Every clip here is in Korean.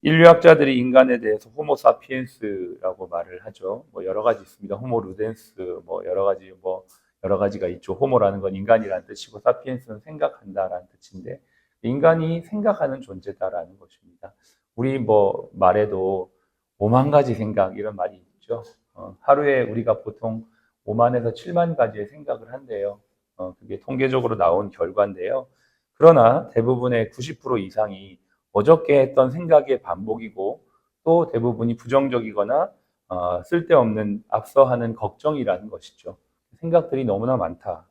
인류학자들이 인간에 대해서 호모 사피엔스라고 말을 하죠. 뭐 여러 가지 있습니다. 호모 루덴스 뭐 여러 가지가 있죠. 호모라는 건 인간이라는 뜻이고 사피엔스는 생각한다라는 뜻인데 인간이 생각하는 존재다라는 것입니다. 우리 뭐 말에도 5만 가지 생각 이런 말이 있죠. 하루에 우리가 보통 5만에서 7만 가지의 생각을 한대요. 그게 통계적으로 나온 결과인데요. 그러나 대부분의 90% 이상이 어저께 했던 생각의 반복이고 또 대부분이 부정적이거나 쓸데없는 앞서하는 걱정이라는 것이죠. 생각들이 너무나 많다.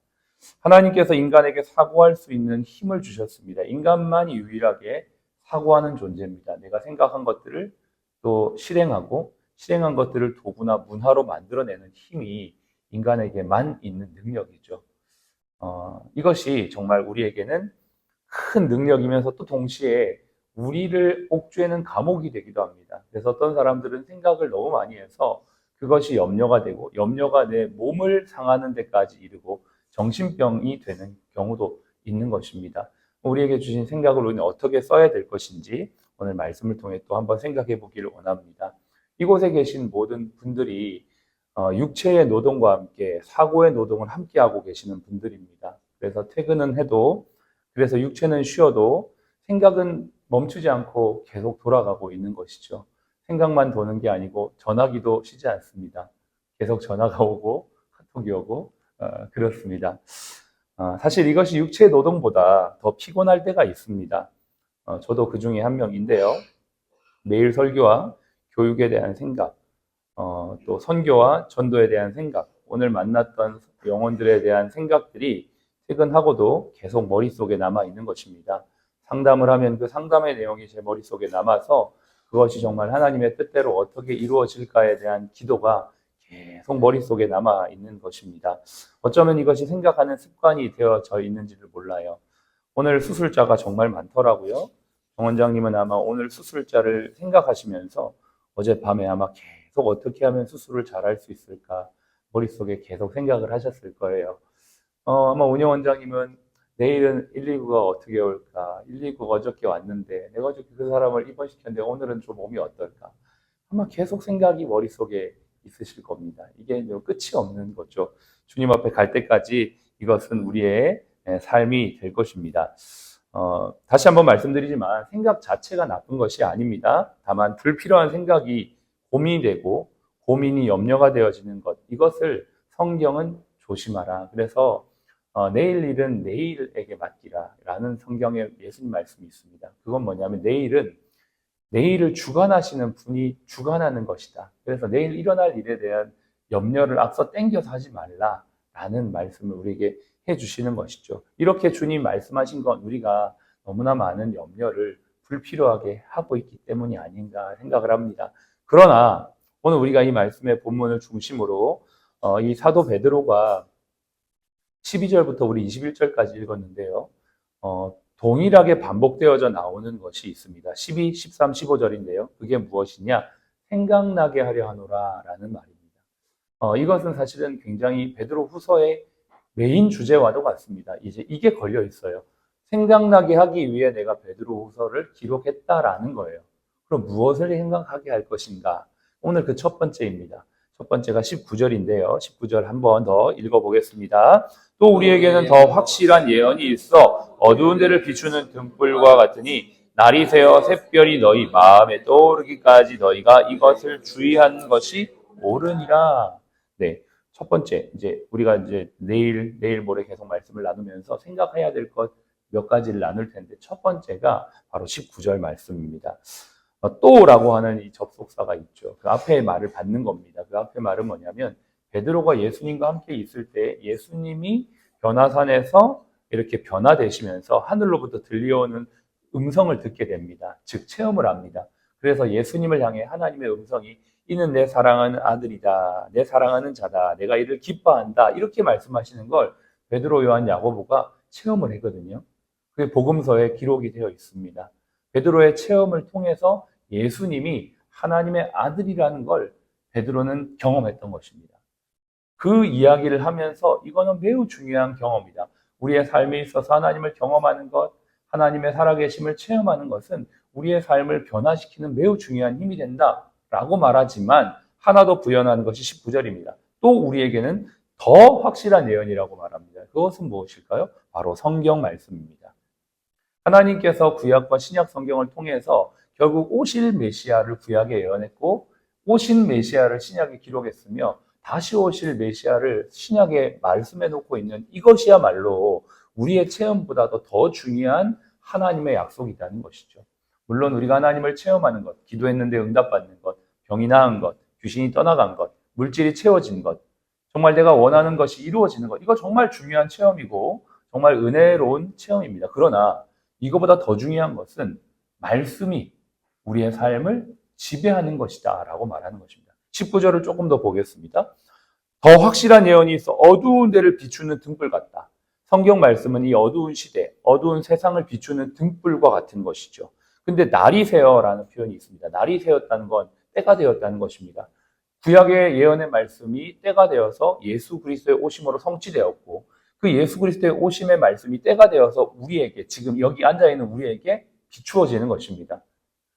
하나님께서 인간에게 사고할 수 있는 힘을 주셨습니다. 인간만이 유일하게 사고하는 존재입니다. 내가 생각한 것들을 또 실행하고 실행한 것들을 도구나 문화로 만들어내는 힘이 인간에게만 있는 능력이죠. 이것이 정말 우리에게는 큰 능력이면서 또 동시에 우리를 옥죄는 감옥이 되기도 합니다. 그래서 어떤 사람들은 생각을 너무 많이 해서 그것이 염려가 되고 염려가 내 몸을 상하는 데까지 이르고 정신병이 되는 경우도 있는 것입니다. 우리에게 주신 생각을 우리는 어떻게 써야 될 것인지 오늘 말씀을 통해 또 한번 생각해 보기를 원합니다. 이곳에 계신 모든 분들이 육체의 노동과 함께 사고의 노동을 함께 하고 계시는 분들입니다. 그래서 퇴근은 해도 그래서 육체는 쉬어도 생각은 멈추지 않고 계속 돌아가고 있는 것이죠. 생각만 도는 게 아니고 전화기도 쉬지 않습니다. 계속 전화가 오고 카톡이 오고 그렇습니다. 사실 이것이 육체 노동보다 더 피곤할 때가 있습니다. 저도 그 중에 한 명인데요. 매일 설교와 교육에 대한 생각, 또 선교와 전도에 대한 생각, 오늘 만났던 영혼들에 대한 생각들이 퇴근하고도 계속 머릿속에 남아 있는 것입니다. 상담을 하면 그 상담의 내용이 제 머릿속에 남아서 그것이 정말 하나님의 뜻대로 어떻게 이루어질까에 대한 기도가 계속 머릿속에 남아 있는 것입니다. 어쩌면 이것이 생각하는 습관이 되어져 있는지를 몰라요. 오늘 수술자가 정말 많더라고요. 정 원장님은 아마 오늘 수술자를 생각하시면서 어젯밤에 아마 계속 어떻게 하면 수술을 잘할 수 있을까 머릿속에 계속 생각을 하셨을 거예요. 아마 운영 원장님은 내일은 119가 어떻게 올까? 119가 어저께 왔는데 내가 어저께 그 사람을 입원시켰는데 오늘은 좀 몸이 어떨까? 아마 계속 생각이 머릿속에 있으실 겁니다. 이게 끝이 없는 거죠. 주님 앞에 갈 때까지 이것은 우리의 삶이 될 것입니다. 다시 한번 말씀드리지만 생각 자체가 나쁜 것이 아닙니다. 다만 불필요한 생각이 고민이 되고 고민이 염려가 되어지는 것, 이것을 성경은 조심하라. 그래서 내일 일은 내일에게 맡기라 라는 성경의 예수님 말씀이 있습니다. 그건 뭐냐면 내일을 주관하시는 분이 주관하는 것이다. 그래서 내일 일어날 일에 대한 염려를 앞서 땡겨서 하지 말라라는 말씀을 우리에게 해주시는 것이죠. 이렇게 주님 말씀하신 건 우리가 너무나 많은 염려를 불필요하게 하고 있기 때문이 아닌가 생각을 합니다. 그러나 오늘 우리가 이 말씀의 본문을 중심으로 이 사도 베드로가 12절부터 우리 21절까지 읽었는데요. 동일하게 반복되어져 나오는 것이 있습니다. 12, 13, 15절인데요. 그게 무엇이냐? 생각나게 하려 하노라 라는 말입니다. 이것은 사실은 굉장히 베드로 후서의 메인 주제와도 같습니다. 이제 이게 걸려 있어요. 생각나게 하기 위해 내가 베드로 후서를 기록했다라는 거예요. 그럼 무엇을 생각하게 할 것인가? 오늘 그 첫 번째입니다. 첫 번째가 19절인데요. 19절 한 번 더 읽어보겠습니다. 또 우리에게는 더 확실한 예언이 있어 어두운 데를 비추는 등불과 같으니 날이 새어 샛별이 너희 마음에 떠오르기까지 너희가 이것을 주의하는 것이 옳으니라. 네, 첫 번째 이제 우리가 이제 내일 모레 계속 말씀을 나누면서 생각해야 될 것 몇 가지를 나눌 텐데 첫 번째가 바로 19절 말씀입니다. 또라고 하는 이 접속사가 있죠. 그 앞에 말을 받는 겁니다. 그 앞에 말은 뭐냐면 베드로가 예수님과 함께 있을 때 예수님이 변화산에서 이렇게 변화되시면서 하늘로부터 들려오는 음성을 듣게 됩니다. 즉 체험을 합니다. 그래서 예수님을 향해 하나님의 음성이 이는 내 사랑하는 아들이다. 내 사랑하는 자다. 내가 이를 기뻐한다. 이렇게 말씀하시는 걸 베드로, 요한, 야고보가 체험을 했거든요. 그게 복음서에 기록이 되어 있습니다. 베드로의 체험을 통해서 예수님이 하나님의 아들이라는 걸 베드로는 경험했던 것입니다. 그 이야기를 하면서 이거는 매우 중요한 경험이다. 우리의 삶에 있어서 하나님을 경험하는 것, 하나님의 살아계심을 체험하는 것은 우리의 삶을 변화시키는 매우 중요한 힘이 된다라고 말하지만 하나 더 부연하는 것이 19절입니다. 또 우리에게는 더 확실한 예언이라고 말합니다. 그것은 무엇일까요? 바로 성경 말씀입니다. 하나님께서 구약과 신약 성경을 통해서 결국 오실 메시아를 구약에 예언했고 오신 메시아를 신약에 기록했으며 다시 오실 메시아를 신약에 말씀해 놓고 있는 이것이야말로 우리의 체험보다도 더 중요한 하나님의 약속이라는 것이죠. 물론 우리가 하나님을 체험하는 것, 기도했는데 응답받는 것, 병이 나은 것, 귀신이 떠나간 것, 물질이 채워진 것, 정말 내가 원하는 것이 이루어지는 것, 이거 정말 중요한 체험이고 정말 은혜로운 체험입니다. 그러나 이거보다 더 중요한 것은 말씀이 우리의 삶을 지배하는 것이다 라고 말하는 것입니다. 19절을 조금 더 보겠습니다. 더 확실한 예언이 있어 어두운 데를 비추는 등불 같다. 성경 말씀은 이 어두운 시대, 어두운 세상을 비추는 등불과 같은 것이죠. 근데 날이 새어라는 표현이 있습니다. 날이 새었다는 건 때가 되었다는 것입니다. 구약의 예언의 말씀이 때가 되어서 예수 그리스도의 오심으로 성취되었고 그 예수 그리스도의 오심의 말씀이 때가 되어서 우리에게 지금 여기 앉아있는 우리에게 비추어지는 것입니다.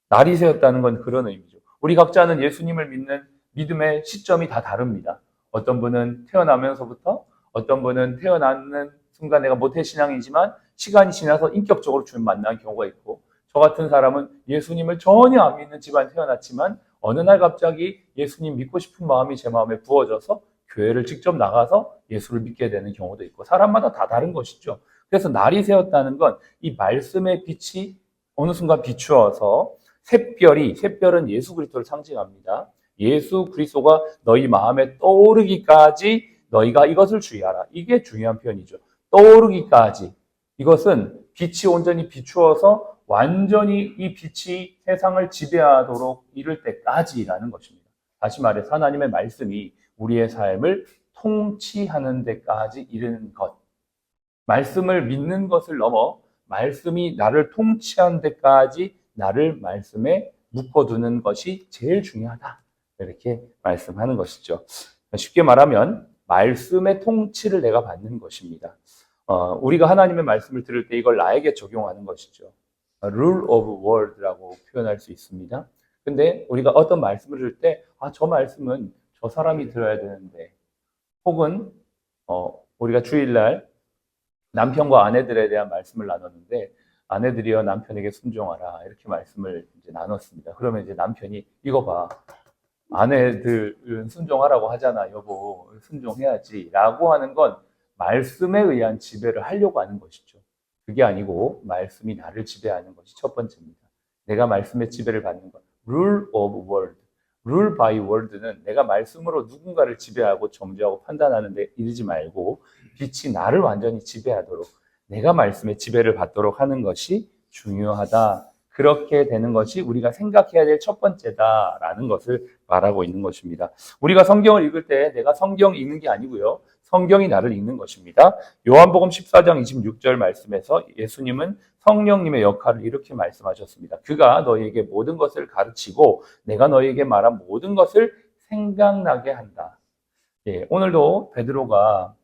날이 새었다는 건 그런 의미죠. 우리 각자는 예수님을 믿는 믿음의 시점이 다 다릅니다. 어떤 분은 태어나면서부터 어떤 분은 태어나는 순간 내가 모태신앙이지만 시간이 지나서 인격적으로 주님 만난 경우가 있고 저 같은 사람은 예수님을 전혀 안 믿는 집안에 태어났지만 어느 날 갑자기 예수님 믿고 싶은 마음이 제 마음에 부어져서 교회를 직접 나가서 예수를 믿게 되는 경우도 있고 사람마다 다 다른 것이죠. 그래서 날이 새었다는 건 이 말씀의 빛이 어느 순간 비추어서 샛별은 예수 그리스도를 상징합니다. 예수 그리스도가 너희 마음에 떠오르기까지 너희가 이것을 주의하라. 이게 중요한 표현이죠. 떠오르기까지. 이것은 빛이 온전히 비추어서 완전히 이 빛이 세상을 지배하도록 이를 때까지라는 것입니다. 다시 말해서 하나님의 말씀이 우리의 삶을 통치하는 데까지 이르는 것. 말씀을 믿는 것을 넘어 말씀이 나를 통치하는 데까지 나를 말씀에 묶어두는 것이 제일 중요하다. 이렇게 말씀하는 것이죠. 쉽게 말하면 말씀의 통치를 내가 받는 것입니다. 우리가 하나님의 말씀을 들을 때 이걸 나에게 적용하는 것이죠. rule of word라고 표현할 수 있습니다. 근데 우리가 어떤 말씀을 들을 때, 저 말씀은 저 사람이 들어야 되는데, 혹은 우리가 주일날 남편과 아내들에 대한 말씀을 나눴는데, 아내들이여 남편에게 순종하라 이렇게 말씀을 이제 나눴습니다. 그러면 이제 남편이 이거 봐, 아내들은 순종하라고 하잖아, 여보 순종해야지라고 하는 건 말씀에 의한 지배를 하려고 하는 것이죠. 그게 아니고 말씀이 나를 지배하는 것이 첫 번째입니다. 내가 말씀의 지배를 받는 것. Rule of word. Rule by word는 내가 말씀으로 누군가를 지배하고 정죄하고 판단하는 데 이르지 말고 빛이 나를 완전히 지배하도록 내가 말씀의 지배를 받도록 하는 것이 중요하다. 그렇게 되는 것이 우리가 생각해야 될 첫 번째다라는 것을 말하고 있는 것입니다. 우리가 성경을 읽을 때 내가 성경 읽는 게 아니고요. 성경이 나를 읽는 것입니다. 요한복음 14장 26절 말씀에서 예수님은 성령님의 역할을 이렇게 말씀하셨습니다. 그가 너희에게 모든 것을 가르치고 내가 너희에게 말한 모든 것을 생각나게 한다. 예, 오늘도 베드로가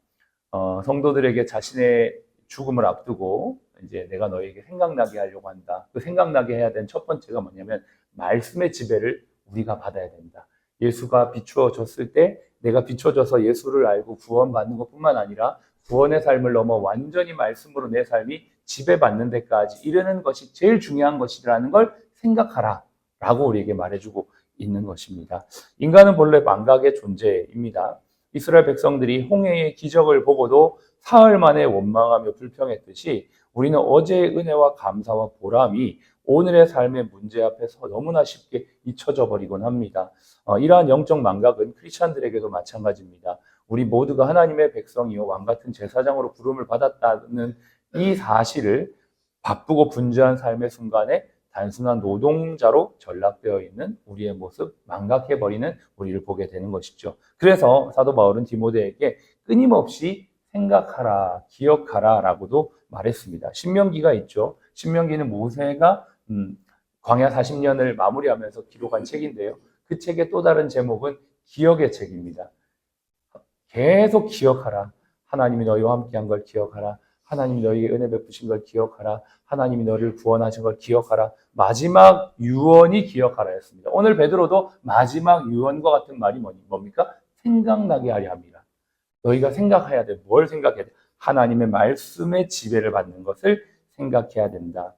성도들에게 자신의 죽음을 앞두고 이제 내가 너희에게 생각나게 하려고 한다. 그 생각나게 해야 되는 첫 번째가 뭐냐면 말씀의 지배를 우리가 받아야 된다. 예수가 비추어졌을 때 내가 비춰져서 예수를 알고 구원받는 것뿐만 아니라 구원의 삶을 넘어 완전히 말씀으로 내 삶이 지배받는 데까지 이르는 것이 제일 중요한 것이라는 걸 생각하라 라고 우리에게 말해주고 있는 것입니다. 인간은 본래 망각의 존재입니다. 이스라엘 백성들이 홍해의 기적을 보고도 사흘 만에 원망하며 불평했듯이 우리는 어제의 은혜와 감사와 보람이 오늘의 삶의 문제 앞에서 너무나 쉽게 잊혀져 버리곤 합니다. 이러한 영적 망각은 크리스찬들에게도 마찬가지입니다. 우리 모두가 하나님의 백성이요 왕 같은 제사장으로 부름을 받았다는 이 사실을 바쁘고 분주한 삶의 순간에 단순한 노동자로 전락되어 있는 우리의 모습, 망각해버리는 우리를 보게 되는 것이죠. 그래서 사도 바울은 디모데에게 끊임없이 생각하라, 기억하라 라고도 말했습니다. 신명기가 있죠. 신명기는 모세가 광야 40년을 마무리하면서 기록한 책인데요. 그 책의 또 다른 제목은 기억의 책입니다. 계속 기억하라. 하나님이 너희와 함께한 걸 기억하라. 하나님이 너에게 은혜 베푸신 걸 기억하라. 하나님이 너를 구원하신 걸 기억하라. 마지막 유언이 기억하라 였습니다. 오늘 베드로도 마지막 유언과 같은 말이 뭡니까? 생각나게 하려 합니다. 너희가 생각해야 돼. 뭘 생각해야 돼? 하나님의 말씀의 지배를 받는 것을 생각해야 된다.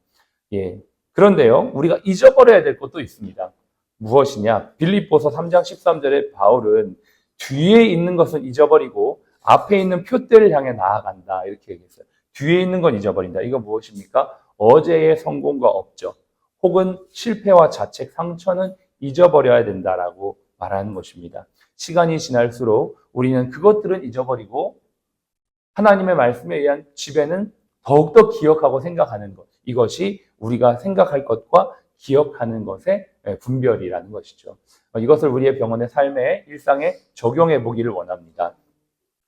예. 그런데요, 우리가 잊어버려야 될 것도 있습니다. 무엇이냐? 빌립보서 3장 13절에 바울은 뒤에 있는 것은 잊어버리고 앞에 있는 표대를 향해 나아간다. 이렇게 얘기했어요. 뒤에 있는 건 잊어버린다. 이거 무엇입니까? 어제의 성공과 업적, 혹은 실패와 자책, 상처는 잊어버려야 된다라고 말하는 것입니다. 시간이 지날수록 우리는 그것들은 잊어버리고 하나님의 말씀에 의한 지배는 더욱더 기억하고 생각하는 것. 이것이 우리가 생각할 것과 기억하는 것의 분별이라는 것이죠. 이것을 우리의 병원의 삶의 일상에 적용해 보기를 원합니다.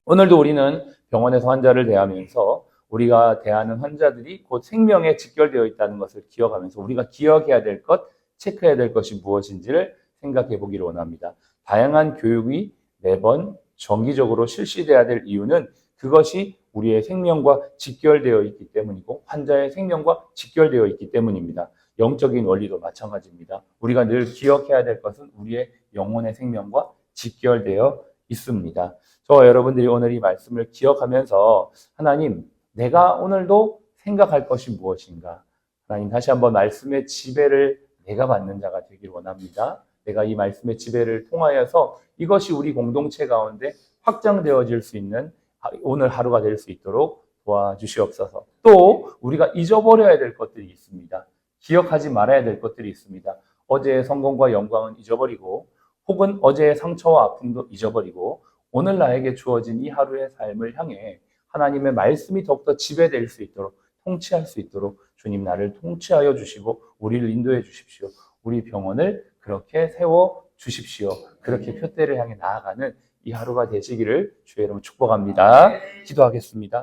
오늘도 우리는 병원에서 환자를 대하면서 우리가 대하는 환자들이 곧 생명에 직결되어 있다는 것을 기억하면서 우리가 기억해야 될 것, 체크해야 될 것이 무엇인지를 생각해 보기를 원합니다. 다양한 교육이 매번 정기적으로 실시돼야 될 이유는 그것이 우리의 생명과 직결되어 있기 때문이고 환자의 생명과 직결되어 있기 때문입니다. 영적인 원리도 마찬가지입니다. 우리가 늘 기억해야 될 것은 우리의 영혼의 생명과 직결되어 있습니다. 저와 여러분들이 오늘 이 말씀을 기억하면서 하나님, 내가 오늘도 생각할 것이 무엇인가? 하나님, 다시 한번 말씀의 지배를 내가 받는 자가 되길 원합니다. 내가 이 말씀의 지배를 통하여서 이것이 우리 공동체 가운데 확장되어질 수 있는 오늘 하루가 될 수 있도록 도와주시옵소서. 또 우리가 잊어버려야 될 것들이 있습니다. 기억하지 말아야 될 것들이 있습니다. 어제의 성공과 영광은 잊어버리고 혹은 어제의 상처와 아픔도 잊어버리고 오늘 나에게 주어진 이 하루의 삶을 향해 하나님의 말씀이 더욱더 지배될 수 있도록 통치할 수 있도록 주님 나를 통치하여 주시고 우리를 인도해 주십시오. 우리 병원을 그렇게 세워 주십시오. 그렇게 표대를 향해 나아가는 이 하루가 되시기를 주의 이름으로 축복합니다. 기도하겠습니다.